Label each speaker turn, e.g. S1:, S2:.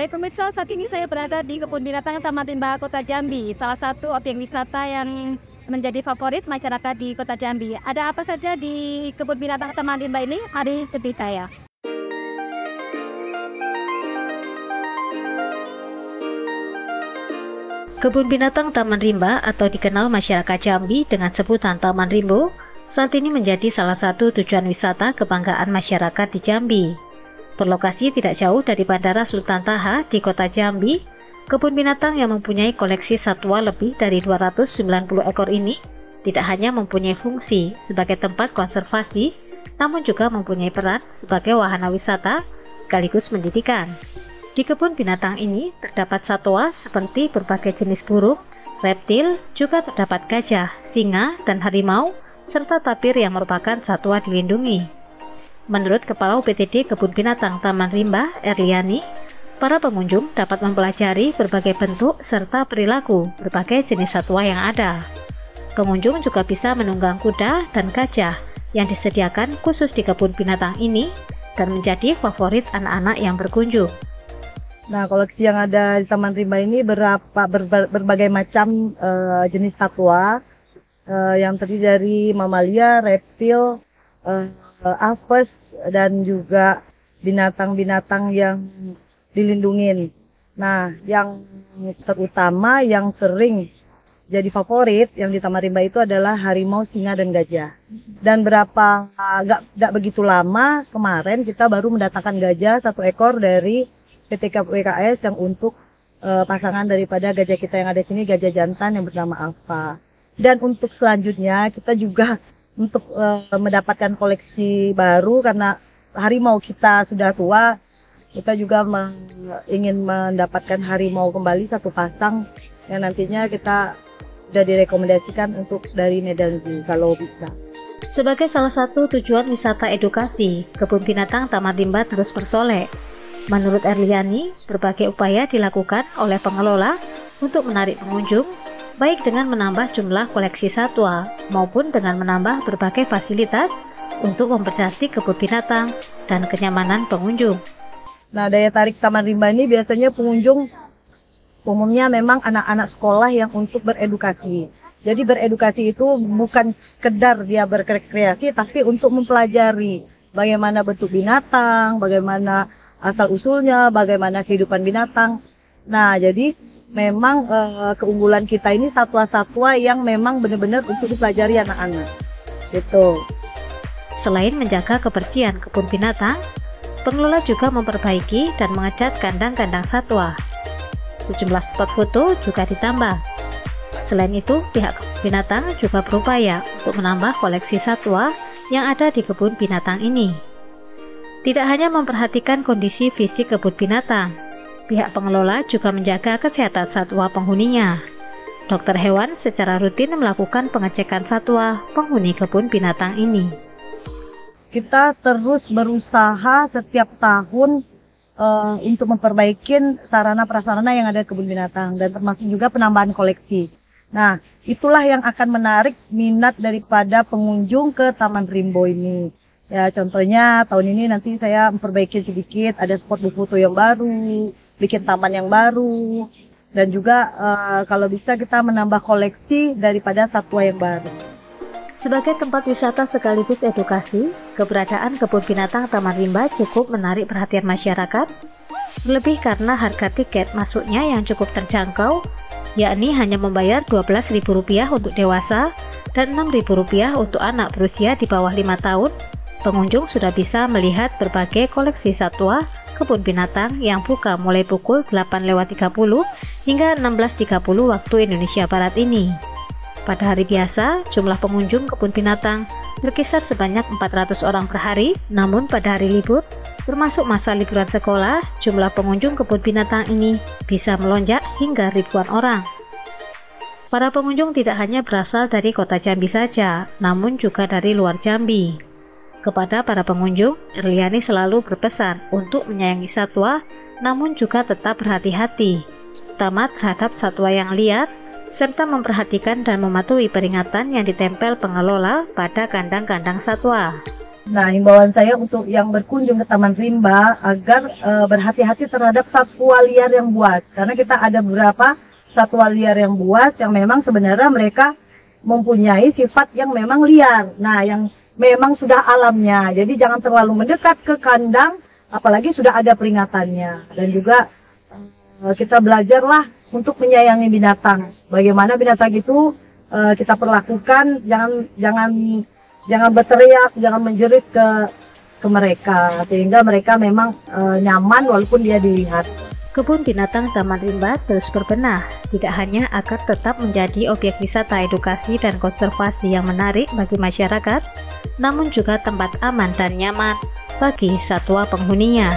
S1: Baik pemirsa, saat ini saya berada di Kebun Binatang Taman Rimba Kota Jambi, salah satu objek wisata yang menjadi favorit masyarakat di Kota Jambi. Ada apa saja di Kebun Binatang Taman Rimba ini? Mari ikuti saya.
S2: Kebun Binatang Taman Rimba atau dikenal masyarakat Jambi dengan sebutan Taman Rimbo, saat ini menjadi salah satu tujuan wisata kebanggaan masyarakat di Jambi. Berlokasi tidak jauh dari Bandara Sultan Taha di Kota Jambi, kebun binatang yang mempunyai koleksi satwa lebih dari 290 ekor ini tidak hanya mempunyai fungsi sebagai tempat konservasi, namun juga mempunyai peran sebagai wahana wisata sekaligus pendidikan. Di kebun binatang ini terdapat satwa seperti berbagai jenis burung, reptil, juga terdapat gajah, singa, dan harimau, serta tapir yang merupakan satwa dilindungi. Menurut Kepala UPTD Kebun Binatang Taman Rimba, Erliani, para pengunjung dapat mempelajari berbagai bentuk serta perilaku berbagai jenis satwa yang ada. Pengunjung juga bisa menunggang kuda dan gajah yang disediakan khusus di kebun binatang ini dan menjadi favorit anak-anak yang berkunjung.
S3: Nah, koleksi yang ada di Taman Rimba ini berbagai macam jenis satwa yang terdiri dari mamalia, reptil, aves, dan juga binatang-binatang yang dilindungin. Nah, yang terutama yang sering jadi favorit yang di Taman Rimba itu adalah harimau, singa, dan gajah. Dan nggak begitu lama kemarin kita baru mendatangkan gajah 1 ekor dari PT KWKS yang untuk pasangan daripada gajah kita yang ada di sini, gajah jantan yang bernama Alfa. Dan untuk selanjutnya kita juga untuk mendapatkan koleksi baru karena harimau kita sudah tua, kita juga ingin mendapatkan harimau kembali 1 pasang yang nantinya kita sudah direkomendasikan untuk dari Medan Zoo kalau bisa.
S2: Sebagai salah satu tujuan wisata edukasi, kebun binatang Taman Rimba terus bersolek. Menurut Erliani, berbagai upaya dilakukan oleh pengelola untuk menarik pengunjung, baik dengan menambah jumlah koleksi satwa maupun dengan menambah berbagai fasilitas untuk mempercantik kebun binatang dan kenyamanan pengunjung.
S3: Nah, daya tarik Taman Rimba ini biasanya pengunjung umumnya memang anak-anak sekolah yang untuk beredukasi. Jadi beredukasi itu bukan sekedar dia berrekreasi, tapi untuk mempelajari bagaimana bentuk binatang, bagaimana asal-usulnya, bagaimana kehidupan binatang. Nah, jadi memang keunggulan kita ini satwa-satwa yang memang benar-benar untuk dipelajari anak-anak. Gitu.
S2: Selain menjaga kebersihan kebun binatang, pengelola juga memperbaiki dan mengecat kandang-kandang satwa. Sejumlah spot foto juga ditambah. Selain itu, pihak kebun binatang juga berupaya untuk menambah koleksi satwa yang ada di kebun binatang ini. Tidak hanya memperhatikan kondisi fisik kebun binatang, pihak pengelola juga menjaga kesehatan satwa penghuninya. Dokter hewan secara rutin melakukan pengecekan satwa penghuni kebun binatang ini.
S3: Kita terus berusaha setiap tahun untuk memperbaiki sarana-prasarana yang ada di kebun binatang dan termasuk juga penambahan koleksi. Nah, itulah yang akan menarik minat daripada pengunjung ke Taman Rimbo ini. Ya, contohnya tahun ini nanti saya memperbaiki sedikit, ada spot foto yang baru, bikin taman yang baru, dan juga kalau bisa kita menambah koleksi daripada satwa yang baru.
S2: Sebagai tempat wisata sekaligus edukasi, keberadaan kebun binatang Taman Rimba cukup menarik perhatian masyarakat, terlebih karena harga tiket masuknya yang cukup terjangkau, yakni hanya membayar Rp12.000 untuk dewasa dan Rp6.000 untuk anak berusia di bawah 5 tahun. Pengunjung sudah bisa melihat berbagai koleksi satwa kebun binatang yang buka mulai pukul 8.30 hingga 16.30 waktu Indonesia Barat ini. Pada hari biasa, jumlah pengunjung kebun binatang berkisar sebanyak 400 orang per hari, namun pada hari libur, termasuk masa liburan sekolah, jumlah pengunjung kebun binatang ini bisa melonjak hingga ribuan orang. Para pengunjung tidak hanya berasal dari kota Jambi saja, namun juga dari luar Jambi. Kepada para pengunjung, Erliani selalu berpesan untuk menyayangi satwa, namun juga tetap berhati-hati, terutama terhadap satwa yang liar, serta memperhatikan dan mematuhi peringatan yang ditempel pengelola pada kandang-kandang satwa.
S3: Nah, himbauan saya untuk yang berkunjung ke Taman Rimba agar berhati-hati terhadap satwa liar yang buas. Karena kita ada beberapa satwa liar yang buas yang memang sebenarnya mereka mempunyai sifat yang memang liar. Nah, yang memang sudah alamnya. Jadi jangan terlalu mendekat ke kandang, apalagi sudah ada peringatannya. Dan juga kita belajarlah untuk menyayangi binatang. Bagaimana binatang itu kita perlakukan, jangan berteriak, jangan menjerit ke mereka, sehingga mereka memang nyaman walaupun dia dilihat.
S2: Kebun Binatang Taman Rimba terus berbenah, tidak hanya agar tetap menjadi objek wisata edukasi dan konservasi yang menarik bagi masyarakat, namun juga tempat aman dan nyaman bagi satwa penghuninya.